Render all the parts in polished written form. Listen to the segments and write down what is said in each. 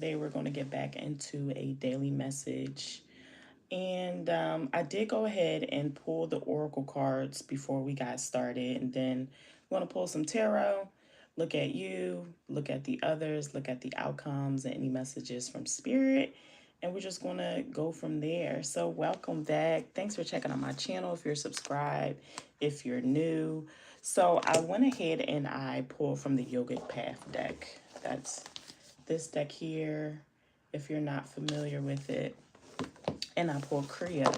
Today we're going to get back into a daily message. And I did go ahead and pull the oracle cards before we got started. And then I'm going to pull some tarot, look at you, look at the others, look at the outcomes and any messages from spirit. And we're just going to go from there. So welcome back. Thanks for checking out my channel if you're subscribed, if you're new. So I went ahead and I pulled from the Yogic Path deck. That's this deck here, if you're not familiar with it. And I pulled Kriya.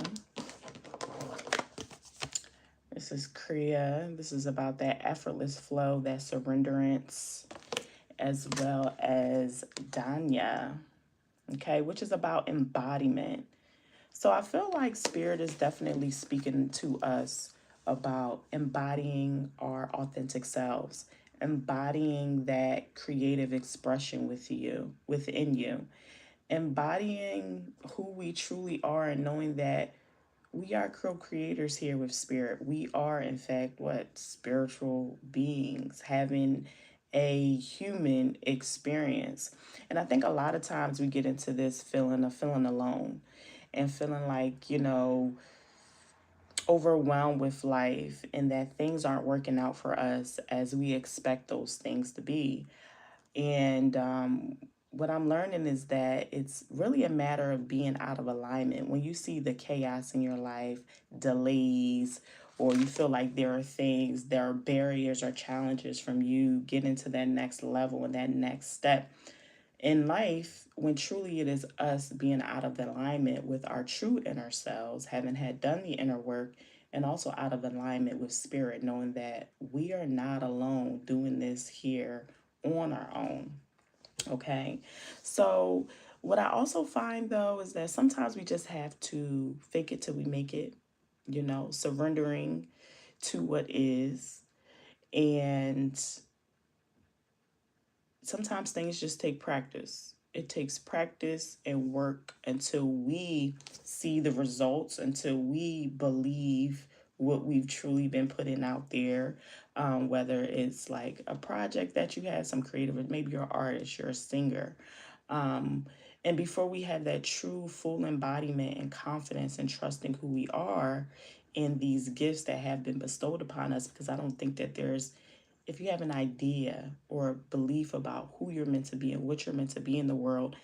This is Kriya. This is about that effortless flow, that surrenderance, as well as Danya, okay, which is about embodiment. So I feel like Spirit is definitely speaking to us about embodying our authentic selves, embodying that creative expression within you, embodying who we truly are and knowing that we are co-creators here with spirit. We are, in fact, what? Spiritual beings having a human experience. And I think a lot of times we get into this feeling of feeling alone and feeling like, overwhelmed with life and that things aren't working out for us as we expect those things to be. And what I'm learning is that it's really a matter of being out of alignment. When you see the chaos in your life, delays, or you feel like there are barriers or challenges from you getting to that next level and that next step in life, when truly it is us being out of alignment with our true inner selves, having had done the inner work, and also out of alignment with spirit, knowing that we are not alone doing this here on our own. Okay. So, what I also find though is that sometimes we just have to fake it till we make it, surrendering to what is. And sometimes things just take practice. It takes practice and work until we see the results, until we believe what we've truly been putting out there. Whether it's like a project that you had, some creative, maybe you're an artist, you're a singer. Um, and before we have that true full embodiment and confidence and trusting who we are in these gifts that have been bestowed upon us, because I don't think that if you have an idea or a belief about who you're meant to be and what you're meant to be in the world,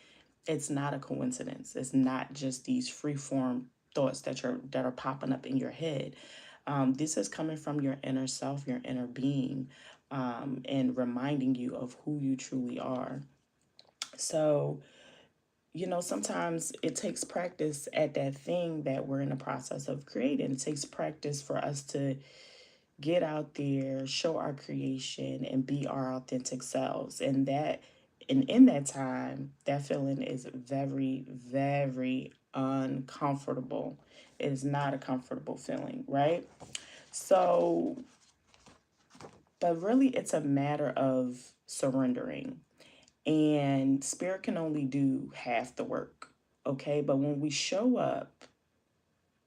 it's not a coincidence. It's not just these free form thoughts that are popping up in your head. This is coming from your inner self, your inner being, and reminding you of who you truly are. So, sometimes it takes practice at that thing that we're in the process of creating. It takes practice for us to get out there, show our creation, and be our authentic selves. And in that time, that feeling is very, very uncomfortable. It is not a comfortable feeling, right? So, but really, it's a matter of surrendering. And spirit can only do half the work, okay? But when we show up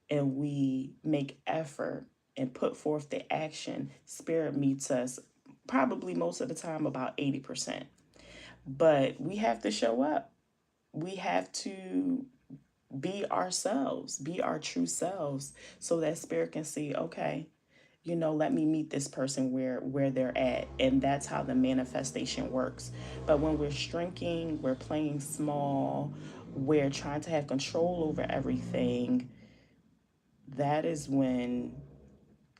and we make effort and put forth the action, spirit meets us probably most of the time about 80%. But we have to show up. We have to be ourselves, be our true selves, so that spirit can see, okay, let me meet this person where they're at. And that's how the manifestation works. But when we're shrinking, we're playing small, we're trying to have control over everything, that is when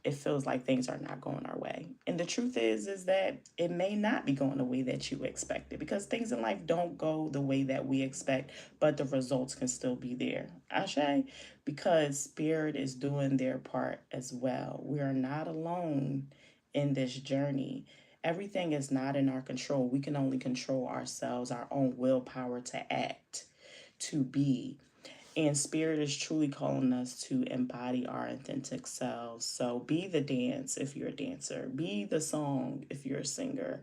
it feels like things are not going our way. And the truth is that it may not be going the way that you expected, because things in life don't go the way that we expect, but the results can still be there. Ashe, because spirit is doing their part as well. We are not alone in this journey. Everything is not in our control. We can only control ourselves, our own willpower to act, to be. And spirit is truly calling us to embody our authentic selves. So be the dance if you're a dancer, be the song if you're a singer,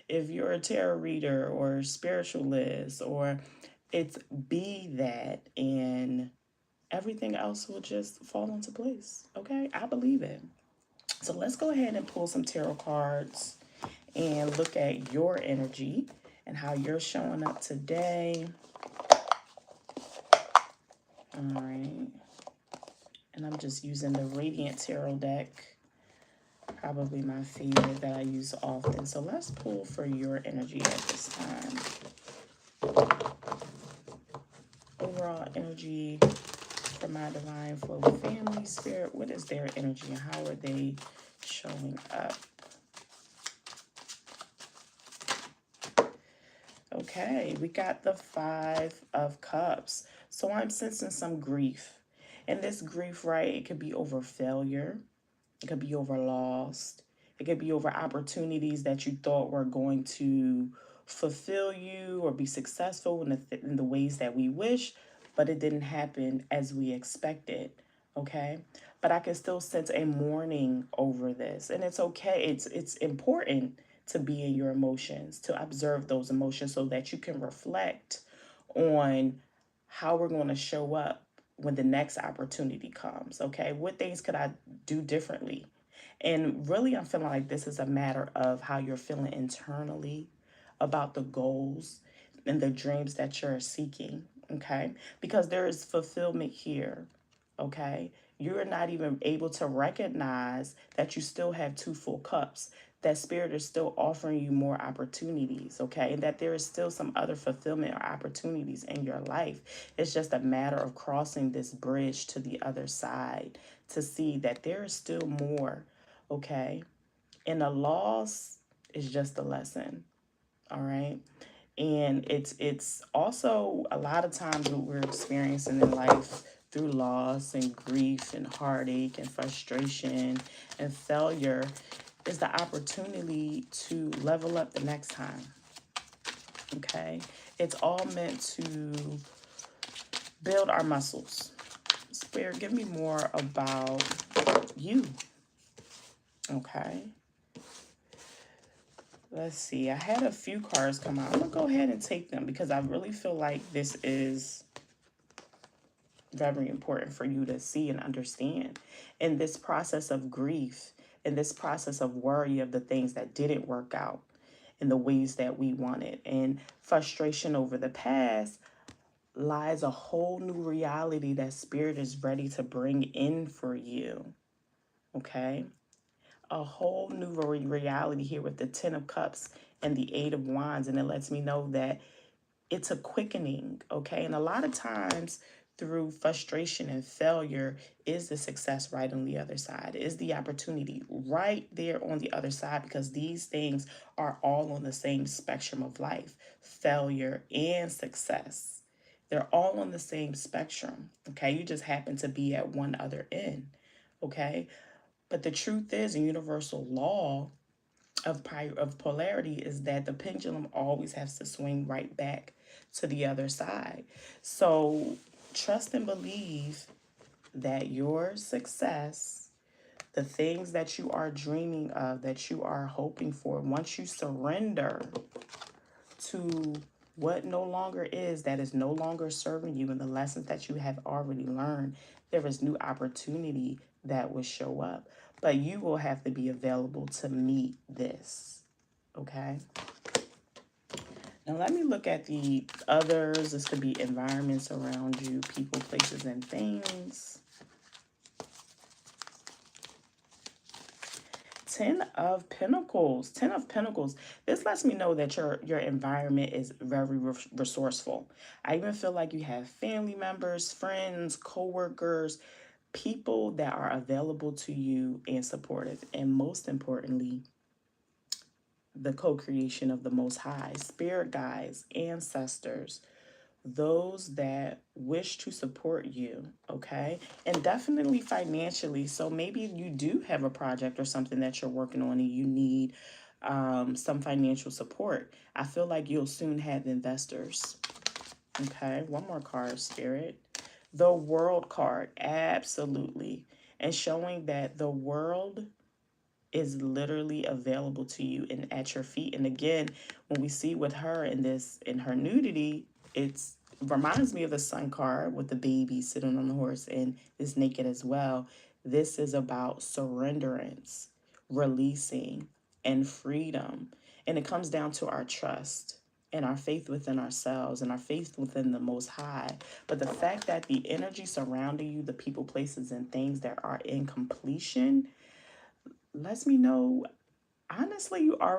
if you're a tarot reader or spiritualist, or it's be that, and everything else will just fall into place. Okay, I believe it. So let's go ahead and pull some tarot cards and look at your energy. and how you're showing up today. All right. And I'm just using the Radiant Tarot deck, probably my favorite that I use often. So let's pull for your energy at this time. Overall energy for my divine flow family spirit. What is their energy and how are they showing up? Okay, we got the Five of Cups. So I'm sensing some grief. And this grief, right, it could be over failure. It could be over loss. It could be over opportunities that you thought were going to fulfill you or be successful in the ways that we wish, but it didn't happen as we expected. Okay, but I can still sense a mourning over this, and it's okay. It's important to be in your emotions, to observe those emotions, so that you can reflect on how we're going to show up when the next opportunity comes. Okay, what things could I do differently? And really, I'm feeling like this is a matter of how you're feeling internally about the goals and the dreams that you're seeking. Okay, because there is fulfillment here. Okay, you're not even able to recognize that you still have two full cups, that spirit is still offering you more opportunities. Okay, and that there is still some other fulfillment or opportunities in your life. It's just a matter of crossing this bridge to the other side to see that there is still more. Okay, and a loss is just a lesson. All right, and it's also a lot of times what we're experiencing in life through loss and grief and heartache and frustration and failure is the opportunity to level up the next time. Okay, it's all meant to build our muscles. Spirit, give me more about you. Okay, let's see. I had a few cards come out. I'm gonna go ahead and take them because I really feel like this is very important for you to see and understand in this process of grief, in this process of worry of the things that didn't work out in the ways that we wanted, and frustration over the past. Lies a whole new reality that spirit is ready to bring in for you. Okay, a whole new reality here with the Ten of Cups and the Eight of Wands, and it lets me know that it's a quickening. Okay, and a lot of times through frustration and failure is the success right on the other side, is the opportunity right there on the other side, because these things are all on the same spectrum of life: failure and success. They're all on the same spectrum. Okay, you just happen to be at one other end. Okay, but the truth is, a universal law of polarity is that the pendulum always has to swing right back to the other side. So trust and believe that your success, the things that you are dreaming of, that you are hoping for, once you surrender to what no longer is, that is no longer serving you, and the lessons that you have already learned, there is new opportunity that will show up. But you will have to be available to meet this. Okay. Now let me look at the others. This could be environments around you, people, places, and things. Ten of Pentacles. Ten of Pentacles. This lets me know that your environment is very resourceful. I even feel like you have family members, friends, co-workers, people that are available to you and supportive. And most importantly, the co-creation of the Most High, spirit guides, ancestors, those that wish to support you. Okay, and definitely financially. So maybe you do have a project or something that you're working on and you need some financial support. I feel like you'll soon have investors. Okay, one more card, Spirit. The World card, absolutely. And showing that the world is literally available to you and at your feet. And again, when we see with her in her nudity, it's reminds me of the Sun card with the baby sitting on the horse and is naked as well. This is about surrenderance, releasing, and freedom. And it comes down to our trust. and our faith within ourselves and our faith within the Most High. But the fact that the energy surrounding you, the people, places, and things that are in completion, lets me know, honestly, you are